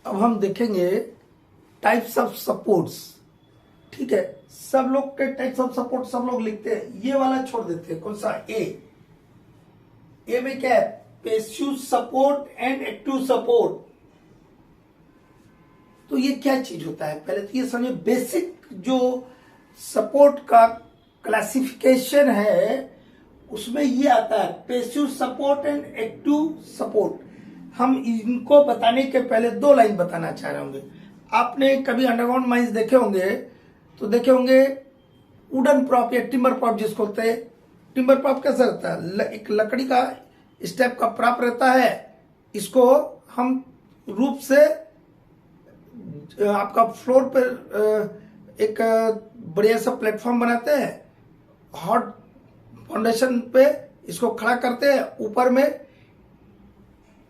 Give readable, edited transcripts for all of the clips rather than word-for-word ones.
अब हम देखेंगे टाइप्स ऑफ सपोर्ट्स। ठीक है, सब लोग के टाइप्स ऑफ सपोर्ट सब लोग लिखते हैं, ये वाला छोड़ देते हैं। कौन सा? ए में क्या है? Passive support and active support. तो ये क्या चीज होता है? पहले तो ये समझे, बेसिक जो सपोर्ट का क्लासिफिकेशन है उसमें ये आता है passive support and active support. हम इनको बताने के पहले दो लाइन बताना चाह रहे होंगे। आपने कभी अंडरग्राउंड माइंस देखे होंगे तो देखे होंगे वुडन प्रॉप या टिम्बर प्रॉप जिसको बोलते हैं। टिम्बर प्रॉप कैसा रहता है? एक लकड़ी का इस टाइप का प्रॉप रहता है। इसको हम रूप से आपका फ्लोर पर एक बढ़िया सा प्लेटफॉर्म बनाते हैं, हॉट फाउंडेशन पे इसको खड़ा करते हैं, ऊपर में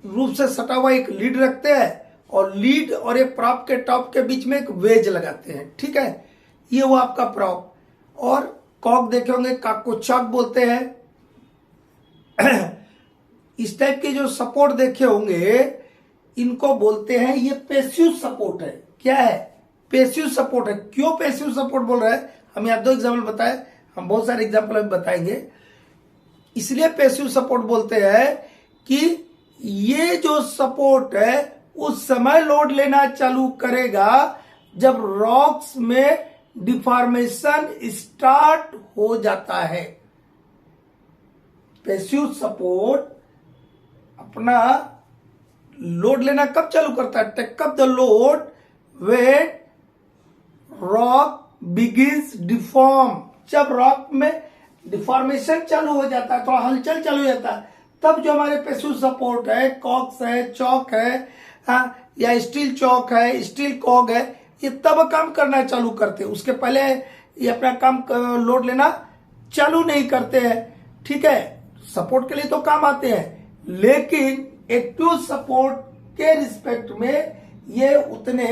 रूप से सटा हुआ एक लीड रखते हैं और लीड और एक प्रॉप के टॉप के बीच में एक वेज लगाते हैं। ठीक है, ये वो आपका प्रॉप। और कॉक देखे होंगे, कॉक को चॉक बोलते हैं। इस टाइप के जो सपोर्ट देखे होंगे इनको बोलते हैं, ये पैसिव सपोर्ट है। क्या है? पैसिव सपोर्ट है। क्यों पैसिव सपोर्ट बोल रहे हैं? हम यहाँ दो एग्जाम्पल बताए, हम बहुत सारे एग्जाम्पल अभी बताएंगे। इसलिए पैसिव सपोर्ट बोलते हैं कि ये जो सपोर्ट है उस समय लोड लेना चालू करेगा जब रॉक्स में डिफॉर्मेशन स्टार्ट हो जाता है। पैसिव सपोर्ट अपना लोड लेना कब चालू करता है? Take up the load when rock begins deform. जब रॉक में डिफॉर्मेशन चालू हो जाता है, थोड़ा हलचल चालू हो जाता है, तब जो हमारे पैसिव सपोर्ट है, कॉक्स है, चॉक है, या स्टील चॉक है, स्टील कॉग है, ये तब काम करना चालू करते हैं। उसके पहले ये अपना काम लोड लेना चालू नहीं करते हैं। ठीक है, सपोर्ट के लिए तो काम आते हैं, लेकिन एक्टिव सपोर्ट के रिस्पेक्ट में ये उतने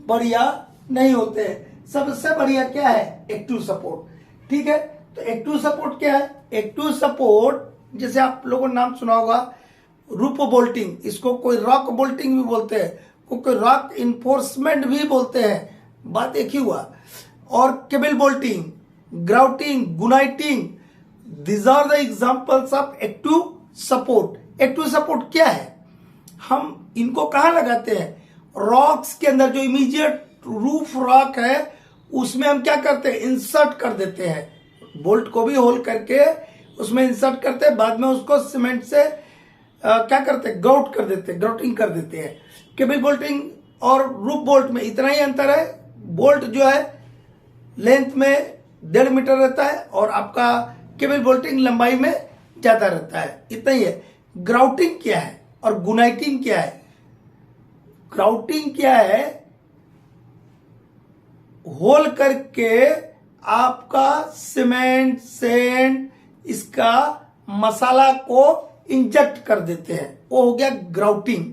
बढ़िया नहीं होते। सबसे बढ़िया क्या है? Active support. ठीक है, तो एक्टिव सपोर्ट क्या है? एक्टिव सपोर्ट जैसे आप लोगों ने नाम सुना होगा रूप बोल्टिंग, इसको कोई रॉक बोल्टिंग भी बोलते हैं, कोई रॉक इन्फोर्समेंट भी बोलते हैं, बात एक ही हुआ। और cable bolting, grouting, guniting, these are the examples of active support. Active support क्या है? हम इनको कहाँ लगाते हैं? रॉक्स के अंदर जो इमीडिएट रूफ रॉक है उसमें हम क्या करते हैं? इंसर्ट कर देते हैं, बोल्ट को भी होल करके उसमें इंसर्ट करते हैं, बाद में उसको सीमेंट से क्या करते हैं? ग्राउट कर देते हैं, ग्राउटिंग कर देते हैं। केबल बोल्टिंग और रूफ बोल्ट में इतना ही अंतर है, बोल्ट जो है लेंथ में 1.5 मीटर रहता है और आपका केबल बोल्टिंग लंबाई में ज्यादा रहता है, इतना ही है। ग्राउटिंग क्या है और गुनाइटिंग क्या है? ग्राउटिंग क्या है? होल करके आपका सीमेंट, सैंड, इसका मसाला को इंजेक्ट कर देते हैं, वो हो गया ग्राउटिंग।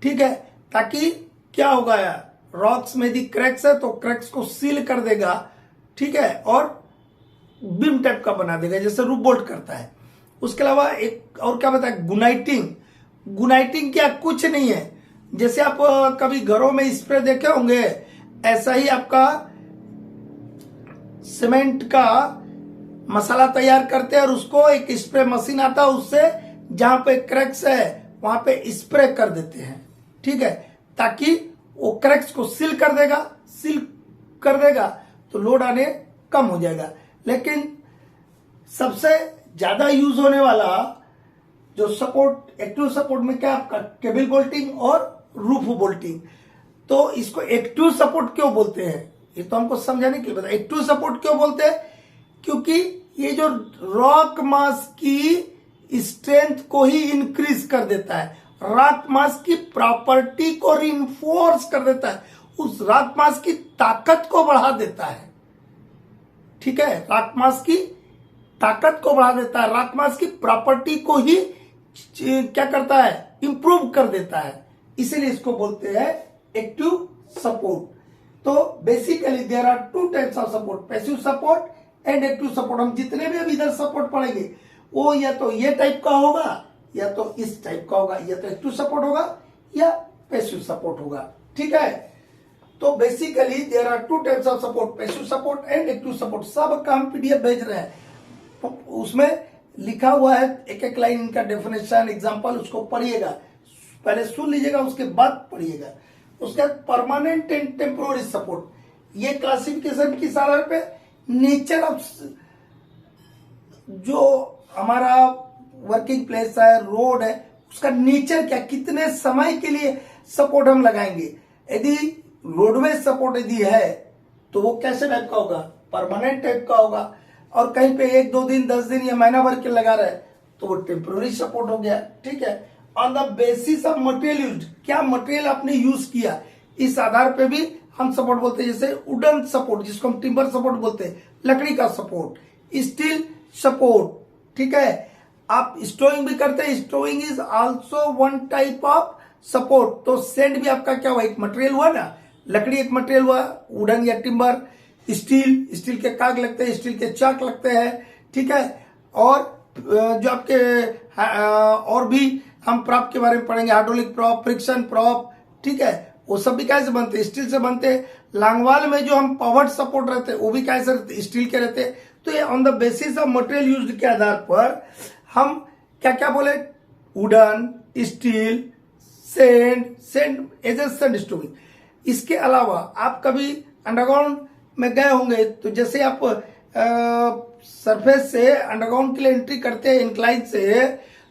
ठीक है, ताकि क्या होगा यार, रॉक्स में यदि क्रैक्स है तो क्रैक्स को सील कर देगा। ठीक है, और बीम टाइप का बना देगा जैसे रूफ बोल्ट करता है। उसके अलावा एक और क्या बताया? गुनाइटिंग। गुनाइटिंग क्या? कुछ नहीं है, जैसे आप कभी घरों में स्प्रे देखे होंगे, ऐसा ही आपका सीमेंट का मसाला तैयार करते हैं और उसको एक स्प्रे मशीन आता है, उससे जहां पे क्रैक्स है वहां पे स्प्रे कर देते हैं। ठीक है, ताकि वो क्रैक्स को सील कर देगा। सील कर देगा तो लोड आने कम हो जाएगा। लेकिन सबसे ज्यादा यूज होने वाला जो सपोर्ट, एक्टिव सपोर्ट में क्या आपका? केबल बोल्टिंग और रूफ बोल्टिंग। तो इसको एक्टिव सपोर्ट क्यों बोलते हैं ये तो हमको समझाने के लिए बता। एक्टिव सपोर्ट क्यों बोलते हैं? क्योंकि ये जो रॉक मास की स्ट्रेंथ को ही इंक्रीज कर देता है, रॉक मास की प्रॉपर्टी को रिइंफोर्स कर देता है, उस रॉक मास की ताकत को बढ़ा देता है। ठीक है, रॉक मास की ताकत को बढ़ा देता है, रॉक मास की प्रॉपर्टी को ही क्या करता है? इंप्रूव कर देता है। इसीलिए इसको बोलते हैं एक्टिव सपोर्ट। तो basically there are two types of support, passive support and active support. हम जितने भी अभी इधर सपोर्ट पढ़ेंगे वो या तो ये टाइप का होगा या तो इस टाइप का होगा, या तो एक्टिव सपोर्ट होगा या पैसिव सपोर्ट होगा। ठीक है। तो basically there are two types of support, passive support and active support. सब का हम पीडीएफ भेज रहे हैं, तो उसमें लिखा हुआ है एक एक लाइन इनका डेफिनेशन, एग्जांपल, उसको पढ़िएगा, पहले सुन लीजिएगा, उसके बाद पढ़िएगा। उसके बाद परमानेंट एंड टेम्पोररी सपोर्ट, ये क्लासिफिकेशन किस आधार पे, नेचर ऑफ जो हमारा वर्किंग प्लेस है, रोड है, उसका नेचर क्या, कितने समय के लिए सपोर्ट हम लगाएंगे। यदि रोडवे सपोर्ट यदि है तो वो कैसे टाइप का होगा, परमानेंट टाइप का होगा, और कहीं पे 1-2 दिन 10 दिन या महीना भर के लगा रहे तो वो टेम्पोररी सपोर्ट हो गया, ठीक है। On the basis of material use, क्या मटेरियल आपने यूज किया, इस आधार पे भी हम सपोर्ट बोलते हैं। जैसे वुडन सपोर्ट, जिसको हम टिम्बर सपोर्ट बोलते हैं, लकड़ी का सपोर्ट, स्टील सपोर्ट, ठीक है। आप स्टोइंग भी करते हैं, स्टोइंग is also one type of support. तो सेंड भी आपका क्या हुआ, एक मटेरियल हुआ ना, लकड़ी एक मटेरियल हुआ, वुडन या टिम्बर, स्टील के काग लगते हैं, स्टील के चाक लगते हैं, ठीक है। और जो आपके और भी हम प्रॉप के बारे में पढ़ेंगे, हाइड्रोलिक प्रॉप, फ्रिक्शन प्रॉप, ठीक है, वो सब भी कैसे बनते हैं, स्टील से बनते हैं। लांगवाल में जो हम पावर्ड सपोर्ट रहते हैं वो भी कैसे रहते हैं, स्टील के रहते हैं। तो ये on the basis of material used के आधार पर हम क्या क्या बोले, wooden, steel, sand as a sand stowing. इसके अलावा आप कभी अंडरग्राउंड में गए होंगे, तो जैसे आप सरफेस से अंडरग्राउंड के लिए एंट्री करते हैं इंक्लाइन से,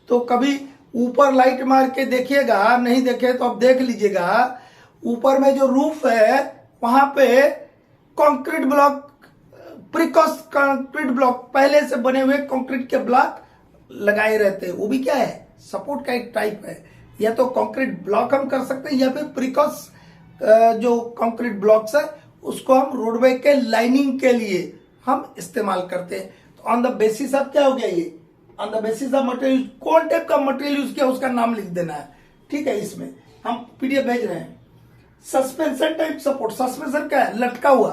तो कभी ऊपर लाइट मार के देखिएगा, नहीं देखे तो आप देख लीजिएगा, ऊपर में जो रूफ है वहां पे कंक्रीट ब्लॉक, प्रीकॉस कंक्रीट ब्लॉक, पहले से बने हुए कंक्रीट के ब्लॉक लगाए रहते हैं। वो भी क्या है, सपोर्ट का एक टाइप है। या तो कंक्रीट ब्लॉक हम कर सकते हैं, या फिर प्रीकॉस जो कंक्रीट ब्लॉक्स है उसको हम रोडवे के लाइनिंग के लिए हम इस्तेमाल करते हैं। तो ऑन द बेसिस ऑफ क्या हो गया, ये on the basis of material, कौन टाइप का मटेरियल यूज किया उसका नाम लिख देना है, ठीक है। इसमें हम पीडीएफ भेज रहे हैं। सस्पेंशन टाइप सपोर्ट, सस्पेंशन क्या है, लटका हुआ।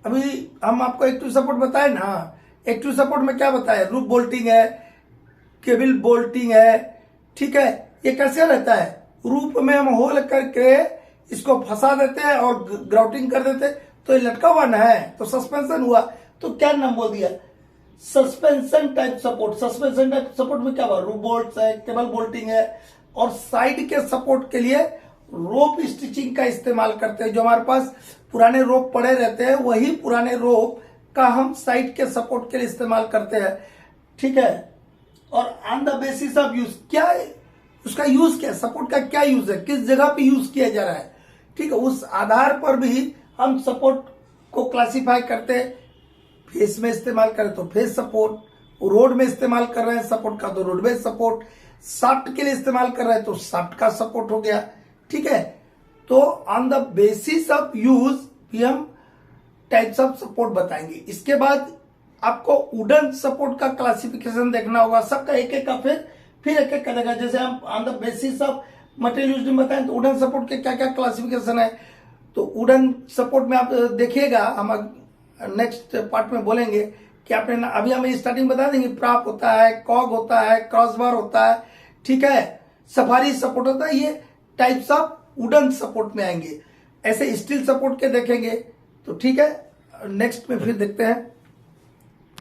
अभी हम आपको एक्टिव सपोर्ट बताए ना, एक्टिव सपोर्ट में क्या बताया, रूफ बोल्टिंग है, केबल बोल्टिंग है, ठीक है। ये कैसे रहता है, रूफ में हम होल करके इसको फंसा देते हैं और ग्राउटिंग कर देते हैं, तो ये लटका हुआ ना है, तो सस्पेंशन हुआ। तो क्या नाम बोल दिया, suspension type support. Suspension type support में क्या हुआ, रूफ बोल्ट है, केबल बोल्टिंग है, और साइड के सपोर्ट के लिए रोप स्टिचिंग का इस्तेमाल करते हैं। जो हमारे पास पुराने रोप पड़े रहते हैं, वही पुराने रोप का हम साइड के सपोर्ट के लिए इस्तेमाल करते हैं, ठीक है। और on the basis of use, क्या उसका यूज क्या है, सपोर्ट का क्या यूज है, किस जगह पे यूज किया जा रहा है, ठीक है, उस आधार पर भी हम सपोर्ट को क्लासिफाई करते हैं। फेस में इस्तेमाल करें तो फेस सपोर्ट, रोड में इस्तेमाल कर रहे हैं सपोर्ट का तो रोडवे सपोर्ट, शाफ्ट के लिए इस्तेमाल कर रहे हैं तो शाफ्ट का सपोर्ट हो गया, ठीक है। तो on the basis of use भी हम टाइप्स ऑफ सपोर्ट बताएंगे। इसके बाद आपको वुडन सपोर्ट का क्लासिफिकेशन देखना होगा, सबका एक एक का फिर एक एक करेगा। जैसे हम on the basis of material used में बताएं तो वुडन सपोर्ट के क्या क्या क्लासिफिकेशन है, तो वुडन सपोर्ट में आप देखिएगा, हम नेक्स्ट पार्ट में बोलेंगे कि आपने अभी हमें स्टार्टिंग बता देंगे, प्रॉप होता है, कॉग होता है, क्रॉसबार होता है, ठीक है, सफारी सपोर्ट होता है। ये टाइप्स ऑफ वुडन सपोर्ट में आएंगे। ऐसे स्टील सपोर्ट के देखेंगे तो ठीक है, नेक्स्ट में फिर देखते हैं।